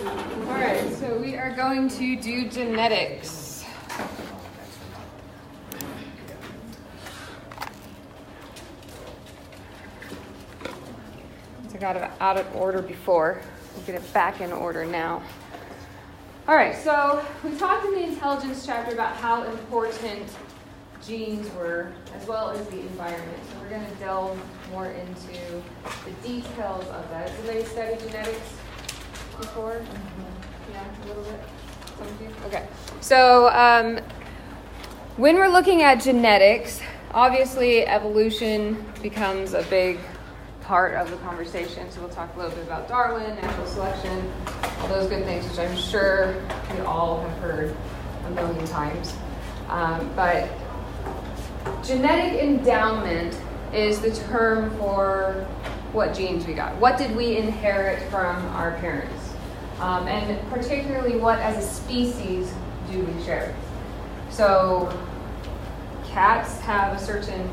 All right, so we are going to do genetics. I got it out of order before. We'll get it back in order now. All right, so we talked in the intelligence chapter about how important genes were, as well as the environment. So we're going to delve more into the details of that. Has anybody studied genetics before? Mm-hmm. Yeah, a little bit. Some of you? Okay. So when we're looking at genetics, obviously evolution becomes a big part of the conversation. So we'll talk a little bit about Darwin, natural selection, all those good things, which I'm sure we all have heard a million times. But genetic endowment is the term for what genes we got. What did we inherit from our parents? And particularly what as a species do we share? So cats have a certain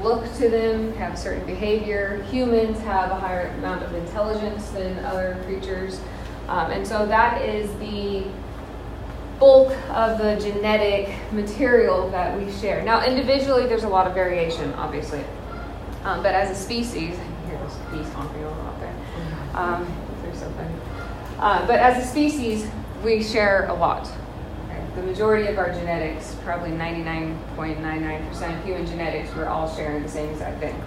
look to them, have a certain behavior. Humans have a higher amount of intelligence than other creatures. And so that is the bulk of the genetic material that we share. Now, individually, there's a lot of variation, obviously. But as a species, I can hear this bee honking out there. They're so funny. But as a species, we share a lot. The majority of our genetics, probably 99.99% of human genetics, we're all sharing the same exact thing.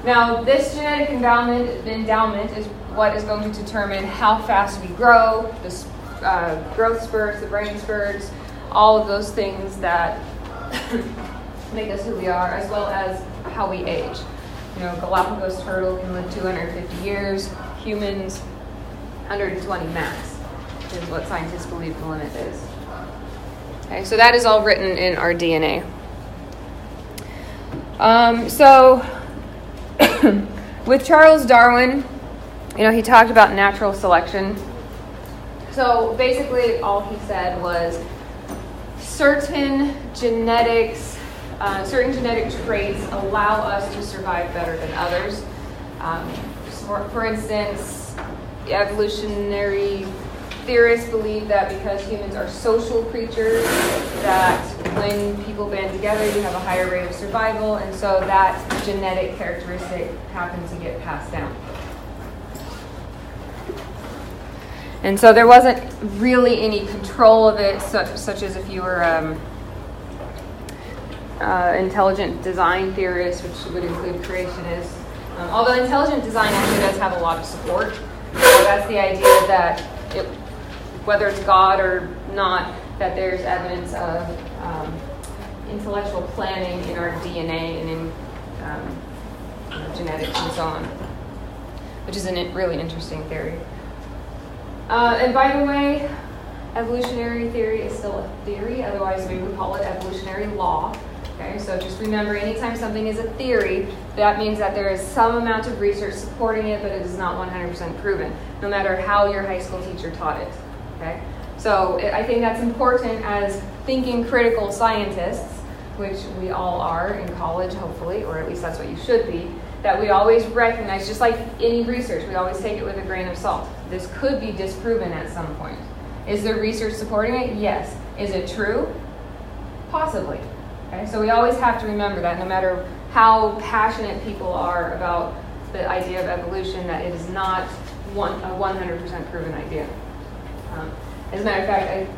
Now, this genetic endowment is what is going to determine how fast we grow, the growth spurts, the brain spurts, all of those things that make us who we are, as well as how we age. You know, Galapagos turtle can live 250 years. Humans, 120 max is what scientists believe the limit is. Okay, so that is all written in our DNA. So with Charles Darwin, you know, he talked about natural selection. So basically all he said was certain genetic traits allow us to survive better than others. For instance, evolutionary theorists believe that because humans are social creatures, that when people band together, you have a higher rate of survival, and so that genetic characteristic happens to get passed down. And so there wasn't really any control of it, such as if you were intelligent design theorists, which would include creationists. Although intelligent design actually does have a lot of support. So that's the idea that whether it's God or not, that there's evidence of intellectual planning in our DNA and in genetics and so on, which is a really interesting theory. And by the way, evolutionary theory is still a theory, otherwise we would call it evolutionary law. Okay, so just remember, anytime something is a theory, that means that there is some amount of research supporting it, but it is not 100% proven, no matter how your high school teacher taught it. Okay, so I think that's important as thinking critical scientists, which we all are in college, hopefully, or at least that's what you should be, that we always recognize, just like any research, we always take it with a grain of salt. This could be disproven at some point. Is there research supporting it? Yes. Is it true? Possibly. Okay, so we always have to remember that no matter how passionate people are about the idea of evolution, that it is not a 100% proven idea. As a matter of fact,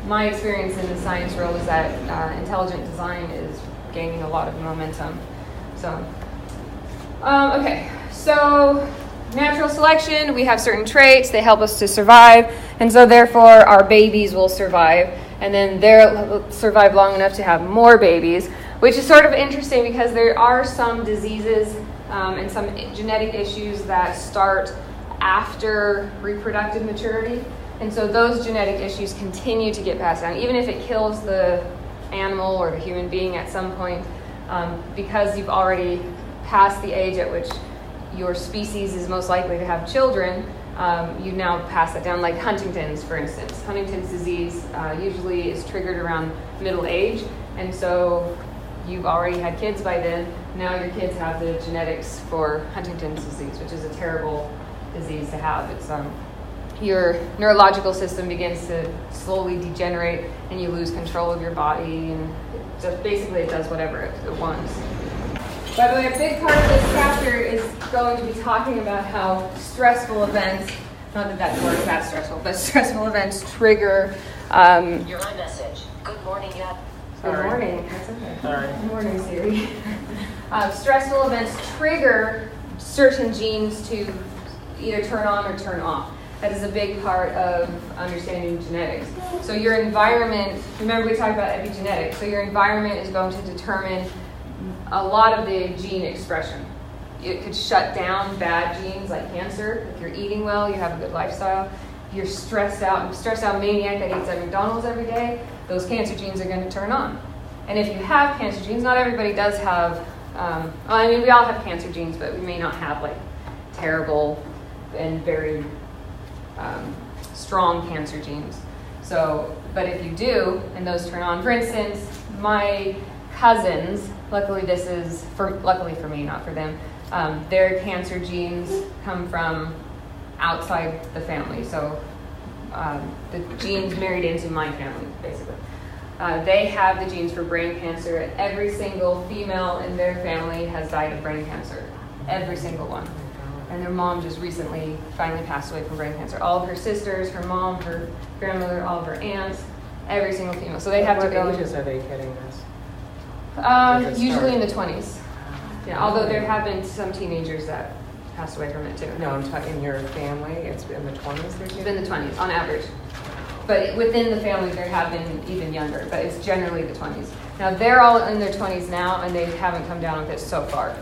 my experience in the science world is that intelligent design is gaining a lot of momentum. So, okay, so natural selection, we have certain traits, they help us to survive, and so therefore our babies will survive, and then they'll survive long enough to have more babies, which is sort of interesting because there are some diseases and some genetic issues that start after reproductive maturity. And so those genetic issues continue to get passed down, even if it kills the animal or the human being at some point, because you've already passed the age at which your species is most likely to have children, you now pass that down, like Huntington's, for instance. Huntington's disease usually is triggered around middle age, and so you've already had kids by then. Now your kids have the genetics for Huntington's disease, which is a terrible disease to have. It's your neurological system begins to slowly degenerate and you lose control of your body, and just basically it does whatever it wants. By the way, a big part of this chapter is going to be talking about how stressful events, not that that word is that stressful, but stressful events trigger... Your iMessage. Good morning, yet. Good morning. That's okay. Sorry. Good morning, Siri. Stressful events trigger certain genes to either turn on or turn off. That is a big part of understanding genetics. So your environment, remember we talked about epigenetics, so your environment is going to determine a lot of the gene expression. It could shut down bad genes like cancer. If you're eating well, you have a good lifestyle. You're stressed out maniac that eats at McDonald's every day, those cancer genes are going to turn on. And if you have cancer genes, not everybody does have, we all have cancer genes, but we may not have like terrible and very strong cancer genes. So, but if you do, and those turn on, for instance, my cousins, luckily for me, not for them, their cancer genes come from outside the family. So the genes married into my family, basically. They have the genes for brain cancer, and every single female in their family has died of brain cancer. Every single one. And their mom just recently finally passed away from brain cancer. All of her sisters, her mom, her grandmother, all of her aunts, every single female. So they have to go. What ages are they getting this? Usually in the 20s. Yeah, although there have been some teenagers that passed away from it too. No, I'm talking in your family. It's in the 20s. It's in the 20s on average. But within the family, there have been even younger, but it's generally the 20s. Now, they're all in their 20s now, and they haven't come down with it so far.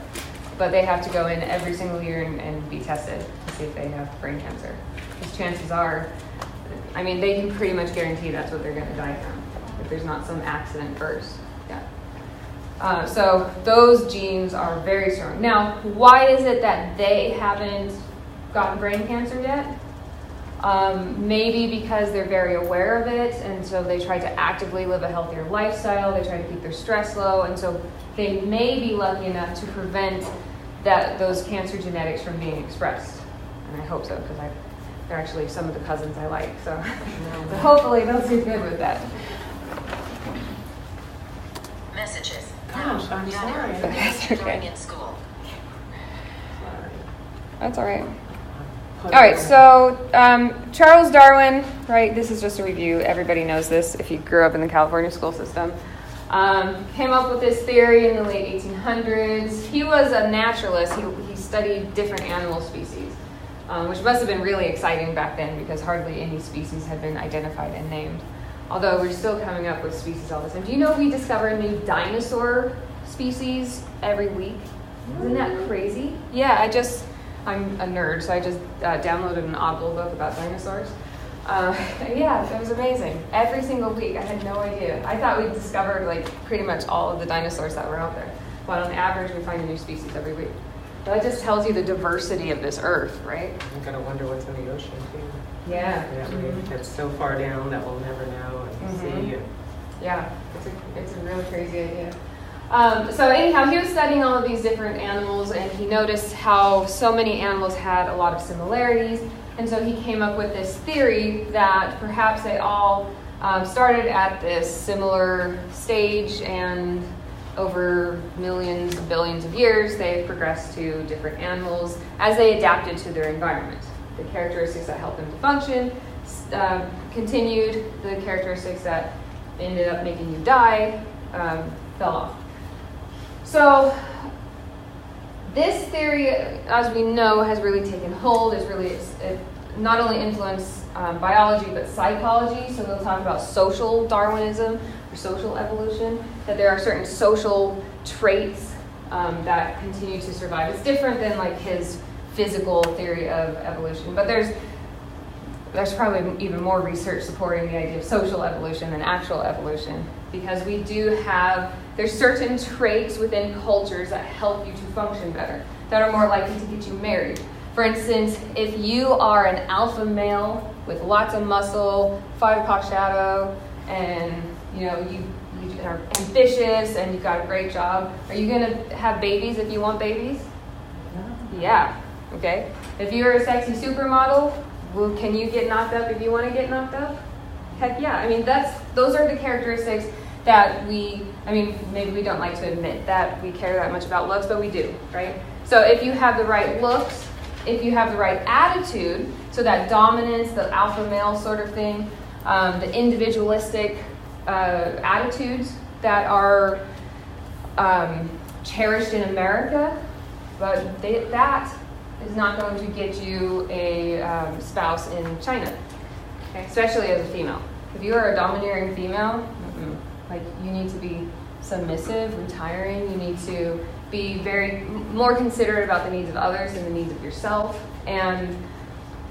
But they have to go in every single year and be tested to see if they have brain cancer. Because chances are, they can pretty much guarantee that's what they're going to die from, if there's not some accident first. Yeah. So those genes are very strong. Now, why is it that they haven't gotten brain cancer yet? Maybe because they're very aware of it, and so they try to actively live a healthier lifestyle. They try to keep their stress low, and so they may be lucky enough to prevent those cancer genetics from being expressed. And I hope so, because they're actually some of the cousins I like. So hopefully they'll do good with that. Messages. Gosh, I'm sorry. That's okay. In school. That's all right. All right, so Charles Darwin, right, this is just a review. Everybody knows this if you grew up in the California school system. Came up with this theory in the late 1800s. He was a naturalist. He studied different animal species, which must have been really exciting back then because hardly any species had been identified and named. Although we're still coming up with species all the time. Do you know we discover a new dinosaur species every week? Isn't that crazy? Yeah, I'm a nerd, so I just downloaded an Audible book about dinosaurs. Yeah, it was amazing. Every single week, I had no idea. I thought we discovered pretty much all of the dinosaurs that were out there. But on average, we find a new species every week. So that just tells you the diversity of this earth, right? I'm going to wonder what's in the ocean, too. Yeah. It's so far down that we'll never know and see. Yeah, it's a really crazy idea. So anyhow, he was studying all of these different animals, and he noticed how so many animals had a lot of similarities, and so he came up with this theory that perhaps they all started at this similar stage, and over millions, billions of years, they've progressed to different animals as they adapted to their environment. The characteristics that helped them to function continued. The characteristics that ended up making you die fell off. So this theory, as we know, has really taken hold. It not only influenced biology, but psychology. So they'll talk about social Darwinism or social evolution, that there are certain social traits that continue to survive. It's different than his physical theory of evolution, but there's probably even more research supporting the idea of social evolution than actual evolution, because we do have, there's certain traits within cultures that help you to function better, that are more likely to get you married. For instance, if you are an alpha male with lots of muscle, 5 o'clock shadow, and you are ambitious and you've got a great job, are you going to have babies if you want babies? No. Yeah. Okay. If you're a sexy supermodel, Well, can you get knocked up if you want to get knocked up? Heck yeah. I mean, those are the characteristics that maybe we don't like to admit that we care that much about looks, but we do, right? So if you have the right looks, if you have the right attitude, so that dominance, the alpha male sort of thing, the individualistic attitudes that are cherished in America, but that is not going to get you a spouse in China, okay? Especially as a female. If you are a domineering female, like you need to be submissive, retiring. You need to be more considerate about the needs of others and the needs of yourself. And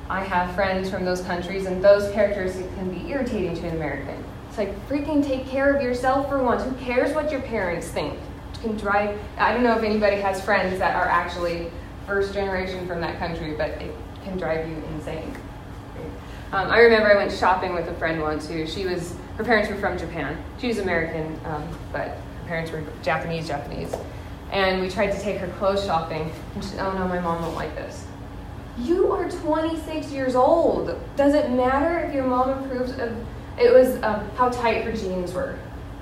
I have friends from those countries, and those characteristics can be irritating to an American. It's like, freaking take care of yourself for once. Who cares what your parents think? I don't know if anybody has friends that are actually first generation from that country, but it can drive you insane. I remember I went shopping with a friend once her parents were from Japan. She was American, but her parents were Japanese. And we tried to take her clothes shopping, and she said, oh no, my mom won't like this. You are 26 years old. Does it matter if your mom approves of, it was how tight her jeans were.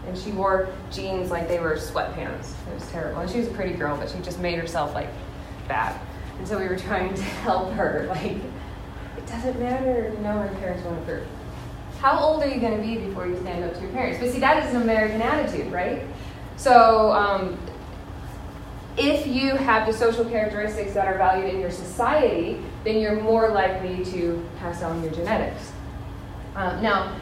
And she wore jeans like they were sweatpants. It was terrible. And she was a pretty girl, but she just made herself like bad. And so we were trying to help her, like, it doesn't matter, my parents won't approve. How old are you going to be before you stand up to your parents? But see, that is an American attitude, right? So if you have the social characteristics that are valued in your society, then you're more likely to pass on your genetics. Now,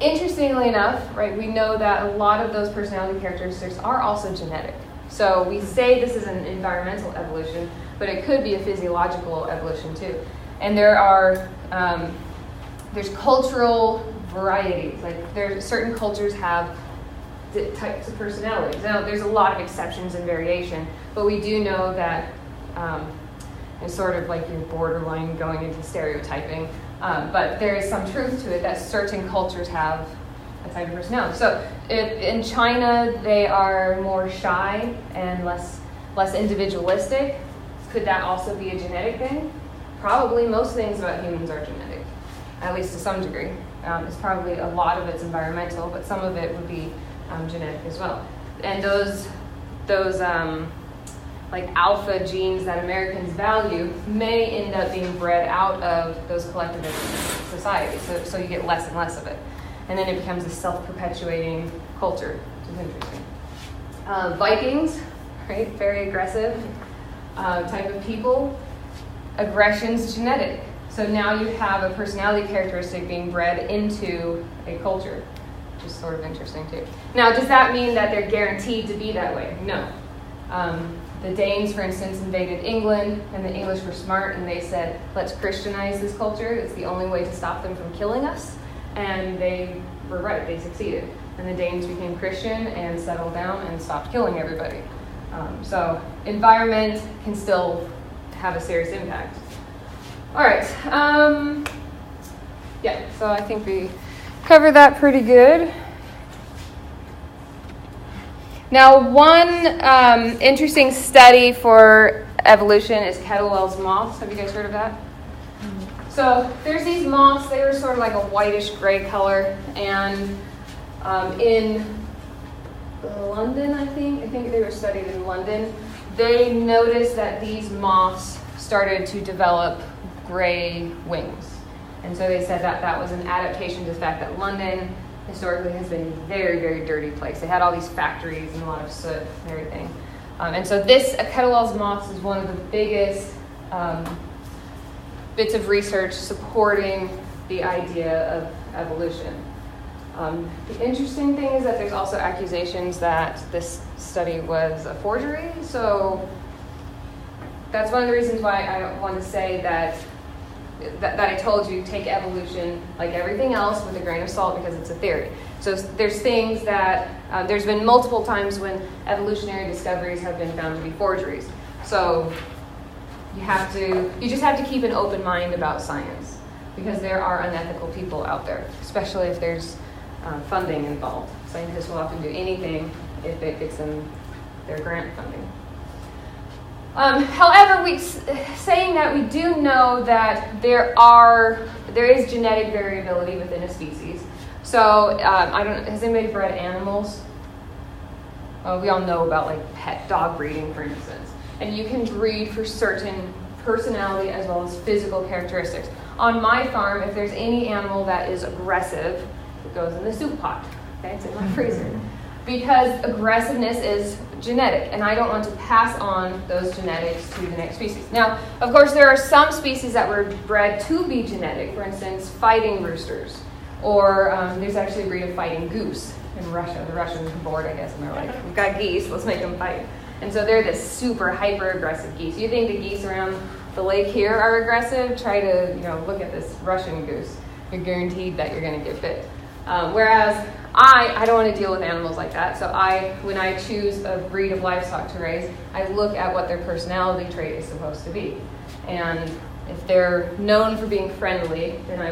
interestingly enough, right, we know that a lot of those personality characteristics are also genetic. So we say this is an environmental evolution, but it could be a physiological evolution too. And there's cultural varieties. Like certain cultures have types of personalities. Now there's a lot of exceptions and variation, but we do know that it's sort of like you're borderline going into stereotyping. But there is some truth to it that certain cultures have a type of personality. So in China, they are more shy and less individualistic. Could that also be a genetic thing? Probably. Most things about humans are genetic, at least to some degree. It's probably a lot of it's environmental, but some of it would be genetic as well. And those like alpha genes that Americans value may end up being bred out of those collectivist societies. So you get less and less of it. And then it becomes a self-perpetuating culture, which is interesting. Vikings, right? Very aggressive type of people. Aggression's genetic. So now you have a personality characteristic being bred into a culture, which is sort of interesting too. Now, does that mean that they're guaranteed to be that way? No. The Danes, for instance, invaded England, and the English were smart, and they said, let's Christianize this culture. It's the only way to stop them from killing us. And they were right. They succeeded. And the Danes became Christian and settled down and stopped killing everybody. So environment can still have a serious impact. All right. So I think we covered that pretty good. Now, one interesting study for evolution is Kettlewell's moths. Have you guys heard of that? Mm-hmm. So there's these moths. They were sort of like a whitish gray color. And in London, I think they were studied in London, they noticed that these moths started to develop gray wings. And so they said that that was an adaptation to the fact that London historically has been a very, very dirty place. They had all these factories and a lot of soot and everything. And so this, Kettlewell's moths, is one of the biggest bits of research supporting the idea of evolution. The interesting thing is that there's also accusations that this study was a forgery. So that's one of the reasons why I want to say that I told you take evolution like everything else with a grain of salt, because it's a theory. So there's things that there's been multiple times when evolutionary discoveries have been found to be forgeries. So you just have to keep an open mind about science, because there are unethical people out there, especially if there's funding involved. Scientists will often do anything if it gets them their grant funding. However, saying that, we do know that there is genetic variability within a species. So has anybody bred animals? We all know about like pet dog breeding, for instance. And you can breed for certain personality as well as physical characteristics. On my farm, if there's any animal that is aggressive, it goes in the soup pot. Okay, it's in my freezer. Because aggressiveness is genetic, and I don't want to pass on those genetics to the next species. Now, of course, there are some species that were bred to be genetic, for instance, fighting roosters, or there's actually a breed of fighting goose in Russia. The Russians were bored, I guess, and they're like, we've got geese, let's make them fight. And so they're this super hyper-aggressive geese. You think the geese around the lake here are aggressive? Try to look at this Russian goose. You're guaranteed that you're going to get bit. Whereas I don't want to deal with animals like that. So when I choose a breed of livestock to raise, I look at what their personality trait is supposed to be. And if they're known for being friendly, then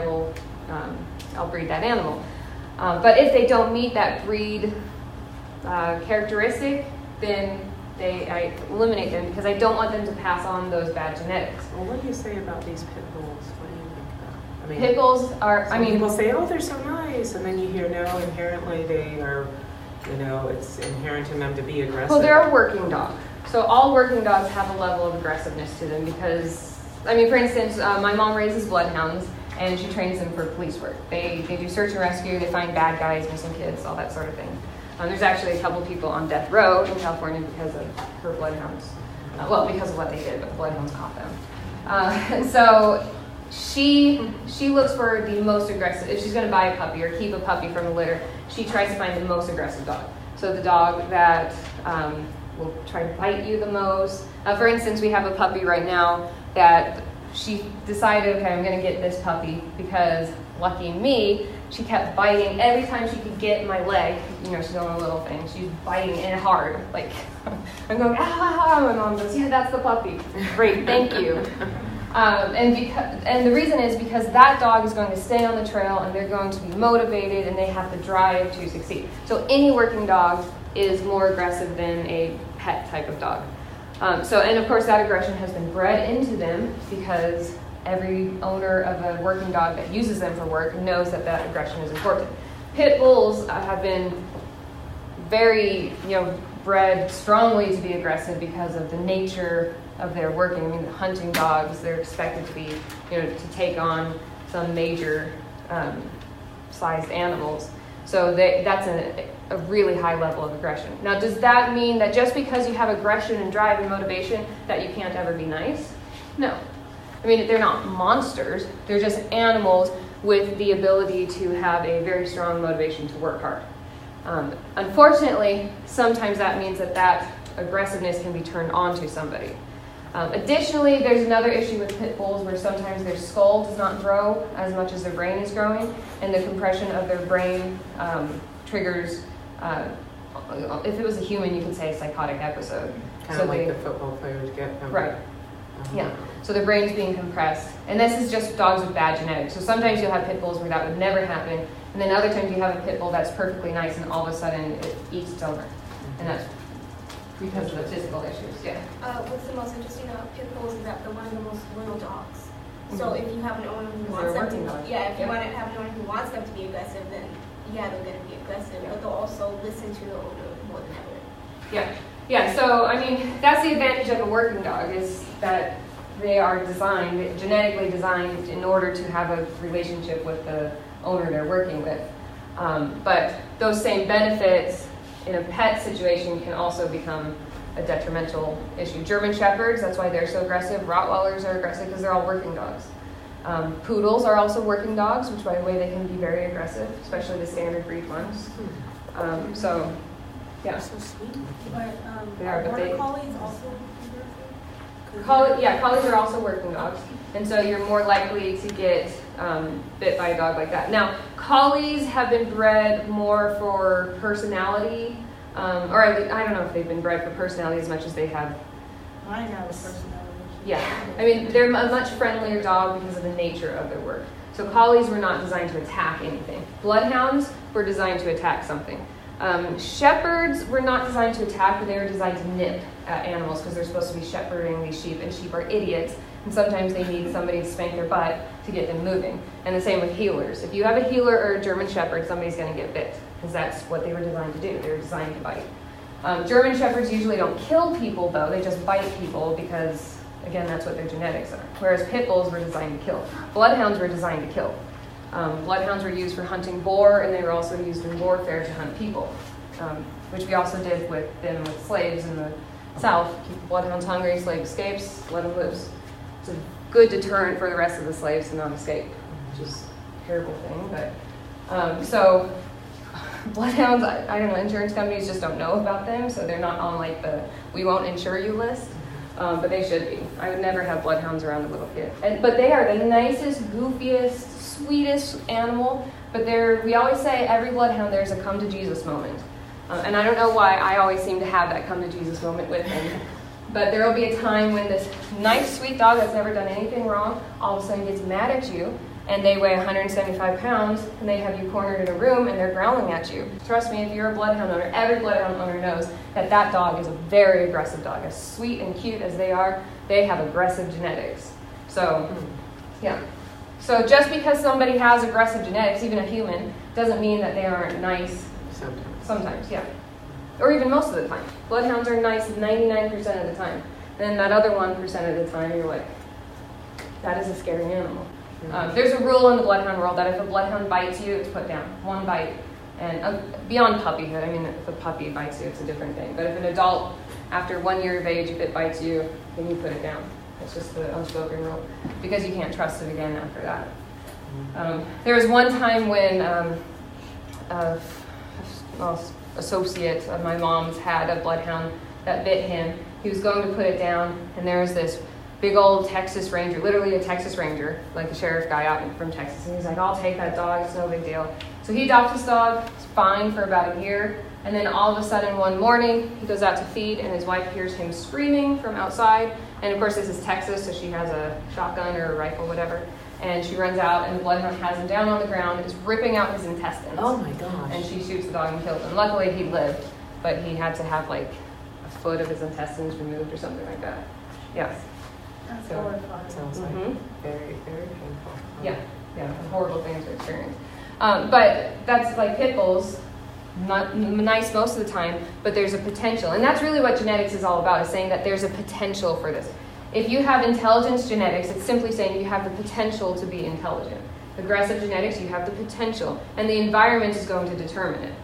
I'll breed that animal. But if they don't meet that breed characteristic, then I eliminate them because I don't want them to pass on those bad genetics. Well, what do you say about these pit bulls? What do you think about? I mean, pit bulls are, people say, oh, they're so nice. And then you hear, no, inherently they are, it's inherent in them to be aggressive. Well, they're a working dog. So all working dogs have a level of aggressiveness to them because, for instance, my mom raises bloodhounds and she trains them for police work. They do search and rescue, they find bad guys, missing kids, all that sort of thing. There's actually a couple people on death row in California because of her bloodhounds. Because of what they did, but the bloodhounds caught them. And so she looks for the most aggressive. If she's going to buy a puppy or keep a puppy from a litter, she tries to find the most aggressive dog. So the dog that will try to bite you the most. For instance, we have a puppy right now that she decided, okay, I'm going to get this puppy because, lucky me, she kept biting every time she could get my leg. She's doing a little thing. She's biting in hard. Like, I'm going, ah, my mom goes, yeah, that's the puppy. Great, thank you. And the reason is because that dog is going to stay on the trail and they're going to be motivated and they have the drive to succeed. So any working dog is more aggressive than a pet type of dog. And of course that aggression has been bred into them because every owner of a working dog that uses them for work knows that aggression is important. Pit bulls have been very, bred strongly to be aggressive because of the nature of their working. The hunting dogs, they're expected to be, to take on some major sized animals. So that's a really high level of aggression. Now, does that mean that just because you have aggression and drive and motivation that you can't ever be nice? No. They're not monsters. They're just animals with the ability to have a very strong motivation to work hard. Unfortunately, sometimes that means that aggressiveness can be turned on to somebody. Additionally, there's another issue with pit bulls where sometimes their skull does not grow as much as their brain is growing, and the compression of their brain triggers, if it was a human, you could say a psychotic episode. Kind of like the football players get. Right. Yeah. So their brain's being compressed. And this is just dogs with bad genetics. So sometimes you'll have pit bulls where that would never happen. And then other times you have a pit bull that's perfectly nice and all of a sudden it eats its owner. And that's because of the physical issues. Yeah. What's the most interesting about pit bulls is that they're one of the most loyal dogs. So if you have an owner who wants them to, you want to have an owner who wants them to be aggressive, then they're going to be aggressive. But they'll also listen to the owner more than ever. Yeah. Yeah, so that's the advantage of a working dog is that they are genetically designed in order to have a relationship with the owner they're working with. But those same benefits in a pet situation can also become a detrimental issue. German Shepherds, that's why they're so aggressive. Rottweilers are aggressive because they're all working dogs. Poodles are also working dogs, which by the way they can be very aggressive, especially the standard breed ones. Yeah. So sweet. They are, but border collies also collies are also working dogs, and so you're more likely to get bit by a dog like that. Now, collies have been bred more for personality, or I don't know if they've been bred for personality as much as they have. Mine have a personality. Yeah, they're a much friendlier dog because of the nature of their work. So collies were not designed to attack anything. Bloodhounds were designed to attack something. Shepherds were not designed to attack, but they were designed to nip at animals because they're supposed to be shepherding these sheep, and sheep are idiots, and sometimes they need somebody to spank their butt to get them moving. And the same with healers. If you have a healer or a German shepherd, somebody's going to get bit because that's what they were designed to do. They were designed to bite. German shepherds usually don't kill people, though. They just bite people because, again, that's what their genetics are. Whereas pit bulls were designed to kill. Bloodhounds were designed to kill. Bloodhounds were used for hunting boar, and they were also used in warfare to hunt people, which we also did with slaves in the South. Keep the bloodhounds hungry, slave escapes, let them loose. It's a good deterrent for the rest of the slaves to not escape, which is a terrible thing. But so bloodhounds, I don't know, insurance companies just don't know about them, so they're not on like the we won't insure you list. But they should be. I would never have bloodhounds around a little kid. But they are the nicest, goofiest, sweetest animal. But we always say every bloodhound there's a come to Jesus moment. And I don't know why I always seem to have that come to Jesus moment with them. But there will be a time when this nice, sweet dog that's never done anything wrong all of a sudden gets mad at you, and they weigh 175 pounds, and they have you cornered in a room, and they're growling at you. Trust me, if you're a bloodhound owner, every bloodhound owner knows that dog is a very aggressive dog. As sweet and cute as they are, they have aggressive genetics. So, yeah. So just because somebody has aggressive genetics, even a human, doesn't mean that they aren't nice. Sometimes, yeah. Or even most of the time. Bloodhounds are nice 99% of the time. And then that other 1% of the time, you're like, that is a scary animal. There's a rule in the bloodhound world that if a bloodhound bites you, it's put down. One bite. And beyond puppyhood, I mean, if a puppy bites you, it's a different thing. But if an adult, after 1 year of age, if it bites you, then you put it down. It's just the unspoken rule. Because you can't trust it again after that. There was one time when associate of my mom's had a bloodhound that bit him. He was going to put it down, and there was this big old Texas Ranger, literally a Texas Ranger, like the sheriff guy out from Texas. And he's like, I'll take that dog, it's no big deal. So he adopts this dog, it's fine for about a year. And then all of a sudden one morning, he goes out to feed, and his wife hears him screaming from outside. And of course this is Texas, so she has a shotgun or a rifle, whatever. And she runs out, and the bloodhound has him down on the ground, is ripping out his intestines. Oh my gosh. And she shoots the dog and kills him. Luckily he lived, but he had to have like a foot of his intestines removed or something like that. Yes. That's So, horrifying. Sounds like very, very painful. Yeah, a horrible thing to experience. But that's like pit bulls, not nice most of the time, but there's a potential. And that's really what genetics is all about, is saying that there's a potential for this. If you have intelligence genetics, it's simply saying you have the potential to be intelligent. Aggressive genetics, you have the potential, and the environment is going to determine it.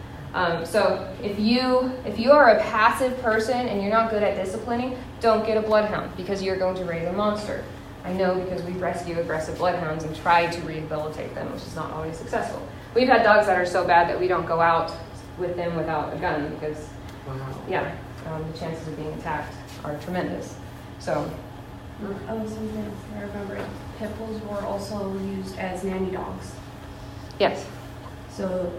So if you are a passive person and you're not good at disciplining, don't get a bloodhound because you're going to raise a monster. I know because we rescue aggressive bloodhounds and try to rehabilitate them, which is not always successful. We've had dogs that are so bad that we don't go out with them without a gun because, the chances of being attacked are tremendous. So. Oh, something I remember. Pit bulls were also used as nanny dogs. Yes. So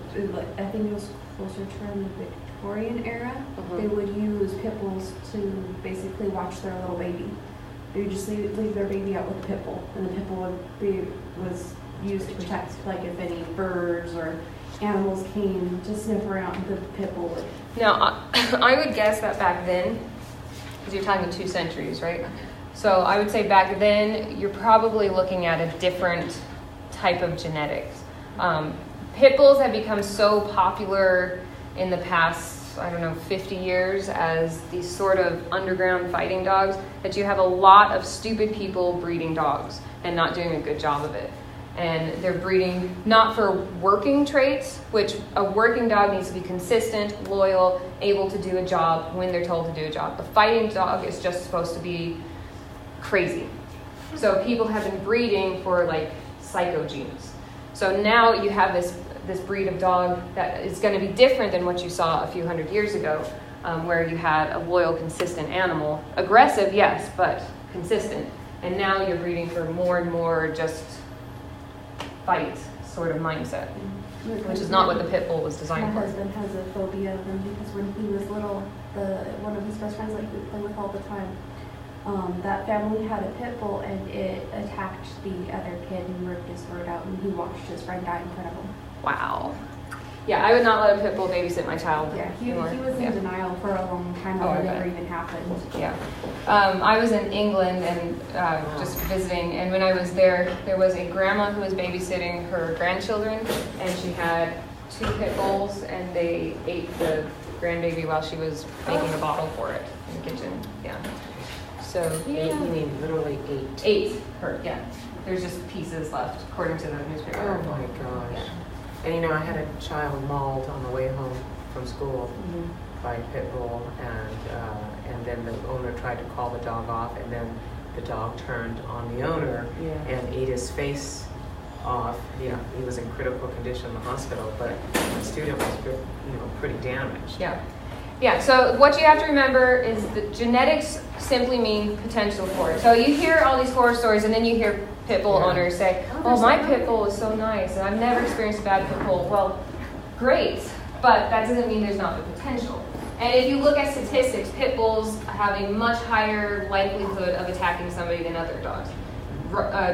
I think it was closer to the Victorian era. They would use pit bulls to basically watch their little baby. They would just leave their baby out with the pit bull, and the pit bull was used to protect, like if any birds or animals came to sniff around the pit bull. Now, I would guess that back then, because you're talking 2 centuries, right? So I would say back then, you're probably looking at a different type of genetics. Pit bulls have become so popular in the past, 50 years as these sort of underground fighting dogs that you have a lot of stupid people breeding dogs and not doing a good job of it. And they're breeding not for working traits, which a working dog needs to be consistent, loyal, able to do a job when they're told to do a job. A fighting dog is just supposed to be crazy. So people have been breeding for like psycho genes. So now you have this breed of dog that is going to be different than what you saw a few hundred years ago, where you had a loyal, consistent animal. Aggressive, yes, but consistent. And now you're breeding for more and more just fight sort of mindset, which is not what the pit bull was designed for. My husband has a phobia of them because when he was little, one of his best friends that he would play with all the time, that family had a pit bull and it attacked the other kid and ripped his throat out, and he watched his friend die in front of him. Wow. Yeah, I would not let a pit bull babysit my child. Yeah, he anymore. was in denial for a long time. Oh, That I never bet. even happened. Yeah. I was in England and just visiting, and when I was there, there was a grandma who was babysitting her grandchildren, and she had 2 pit bulls, and they ate the grandbaby while she was making a bottle for it in the kitchen. Yeah. So, 8, you mean literally 8. 8 hurt, yeah. There's just pieces left, according to the newspaper. Oh my gosh. And you know, I had a child mauled on the way home from school by a pit bull, and then the owner tried to call the dog off, and then the dog turned on the owner and ate his face off. Yeah, he was in critical condition in the hospital, but the student was, pretty damaged. Yeah. Yeah, so what you have to remember is that genetics simply mean potential for it. So you hear all these horror stories, and then you hear pit bull owners say, oh, my pit bull is so nice, and I've never experienced a bad pit bull. Well, great, but that doesn't mean there's not the potential. And if you look at statistics, pit bulls have a much higher likelihood of attacking somebody than other dogs.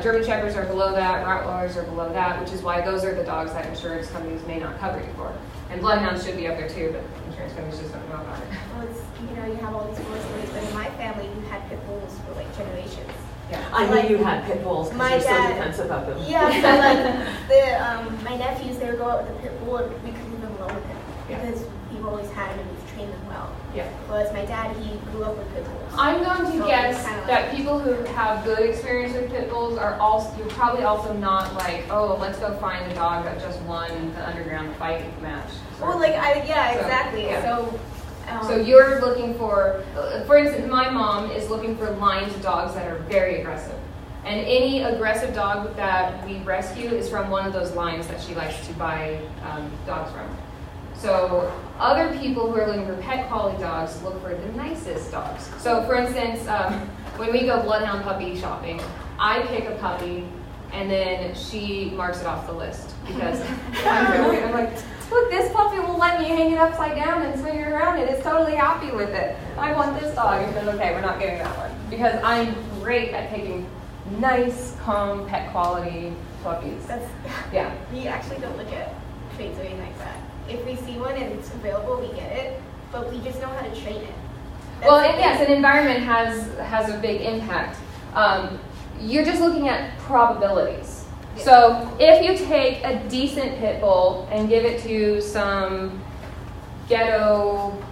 German Shepherds are below that, Rottweilers are below that, which is why those are the dogs that insurance companies may not cover you for. And Bloodhounds should be up there too, but insurance companies just don't know about it. Well, it's, you have all these horror stories, but in my family, we had pit bulls for like generations. Yeah. I knew you had pit bulls because My you're so dad- defensive of them. Yeah, so like my nephews, they would go out with the pit bull, and we couldn't even load him because we've always had him and we've trained them well. Yeah. Whereas my dad, he grew up with pit bulls. I'm going to So guess it's kinda that people who have good experience with pit bulls are also, you're probably also not like, oh, let's go find the dog that just won the underground fight match. Well, like So, exactly. yeah. So So you're looking for instance, my mom is looking for lined dogs that are very aggressive. And any aggressive dog that we rescue is from one of those lines that she likes to buy dogs from. So other people who are looking for pet quality dogs look for the nicest dogs. So for instance, when we go bloodhound puppy shopping, I pick a puppy and then she marks it off the list because I'm like, look, this puppy will let me hang it upside down and swing it around and it's totally happy with it. I want this dog. And she goes, okay, we're not getting that one. Because I'm great at picking nice, calm, pet quality puppies. Yeah. We actually don't look at traits or anything like that. If we see one and it's available, we get it, but we just know how to train it. Well, and yes, an environment has a big impact. You're just looking at probabilities. Yeah. So if you take a decent pit bull and give it to some ghetto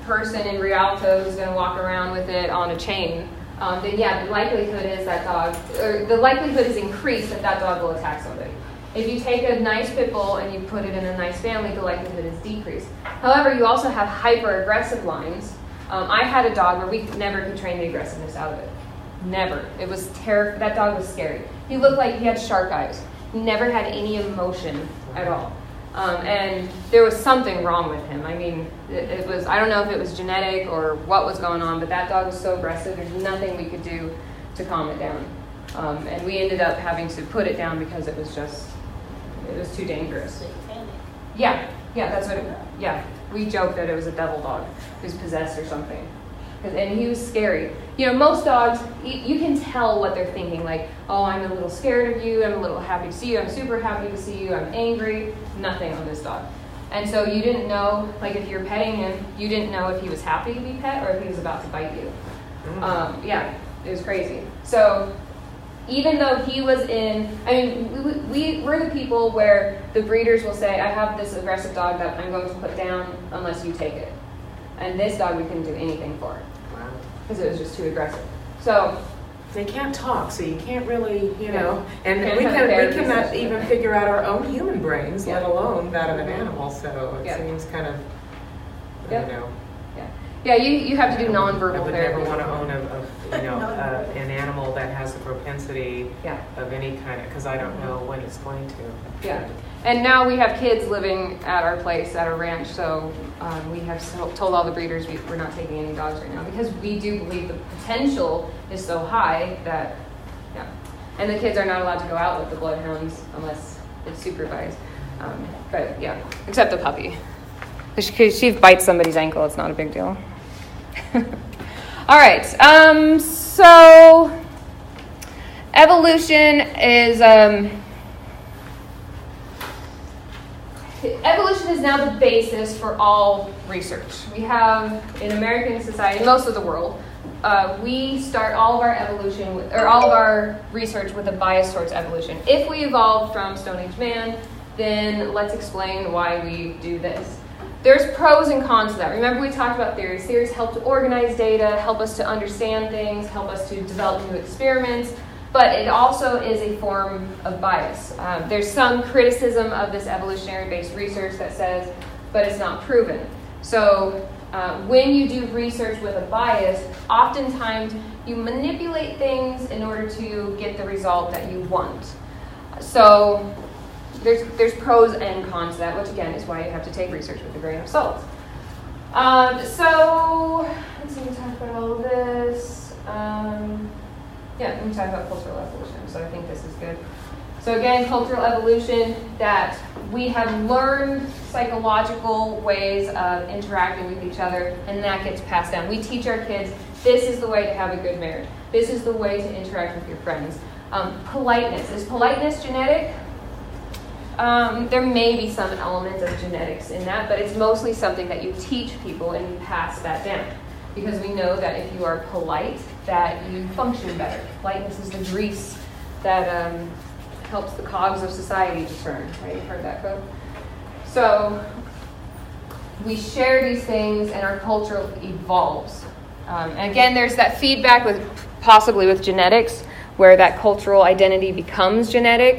person in Rialto who's going to walk around with it on a chain, then yeah, the likelihood is increased that dog will attack somebody. If you take a nice pit bull and you put it in a nice family, the likelihood is decreased. However, you also have hyper-aggressive lines. I had a dog where we never could train the aggressiveness out of it. Never. It was terrible. That dog was scary. He looked like he had shark eyes. He never had any emotion at all. And there was something wrong with him. I mean, it was, I don't know if it was genetic or what was going on, but that dog was so aggressive, there's nothing we could do to calm it down. And we ended up having to put it down because it was too dangerous. Yeah, that's what yeah. We joked that it was a devil dog who's possessed or something. And he was scary. You know, most dogs, you can tell what they're thinking. Like, oh, I'm a little scared of you. I'm a little happy to see you. I'm super happy to see you. I'm angry. Nothing on this dog. And so you didn't know, like if you're petting him, you didn't know if he was happy to be pet or if he was about to bite you. Yeah, it was crazy. So even though he was we're the people where the breeders will say, I have this aggressive dog that I'm going to put down unless you take it. And this dog we couldn't do anything for. Wow. Because it was just too aggressive. So they can't talk, so you can't really, and Can't we have cannot therapy sessions. even figure out our own human brains, Yeah. let alone that of an animal. So it Yeah. seems kind of, Yep. Yeah, you have to do I nonverbal would therapy. never want to own an animal that has a propensity Yeah. of any kind, because I don't know when it's going to. Yeah. And now we have kids living at our place, at our ranch, so we have told all the breeders we're not taking any dogs right now because we do believe the potential is so high that, yeah. And the kids are not allowed to go out with the bloodhounds unless it's supervised. But yeah, except the puppy. Because she bites somebody's ankle, it's not a big deal. All right, so evolution is, evolution is now the basis for all research. We have, in American society, most of the world, we start all of our evolution all of our research with a bias towards evolution. If we evolved from Stone Age man, then let's explain why we do this. There's pros and cons to that. Remember, we talked about theories. Theories help to organize data, help us to understand things, help us to develop new experiments, but it also is a form of bias. There's some criticism of this evolutionary-based research that says, but it's not proven. So when you do research with a bias, oftentimes you manipulate things in order to get the result that you want. So there's pros and cons to that, which again is why you have to take research with a grain of salt. So let's see, we talked about all of this. Yeah, we talked about cultural evolution, so I think this is good. So again, cultural evolution, that we have learned psychological ways of interacting with each other, and that gets passed down. We teach our kids, this is the way to have a good marriage. This is the way to interact with your friends. Politeness. Is politeness genetic? There may be some element of genetics in that, but it's mostly something that you teach people and you pass that down. Because we know that if you are polite, that you function better. Politeness is the grease that helps the cogs of society to turn. Right? You've heard that quote? So we share these things and our culture evolves. And again, there's that feedback with possibly with genetics, where that cultural identity becomes genetic.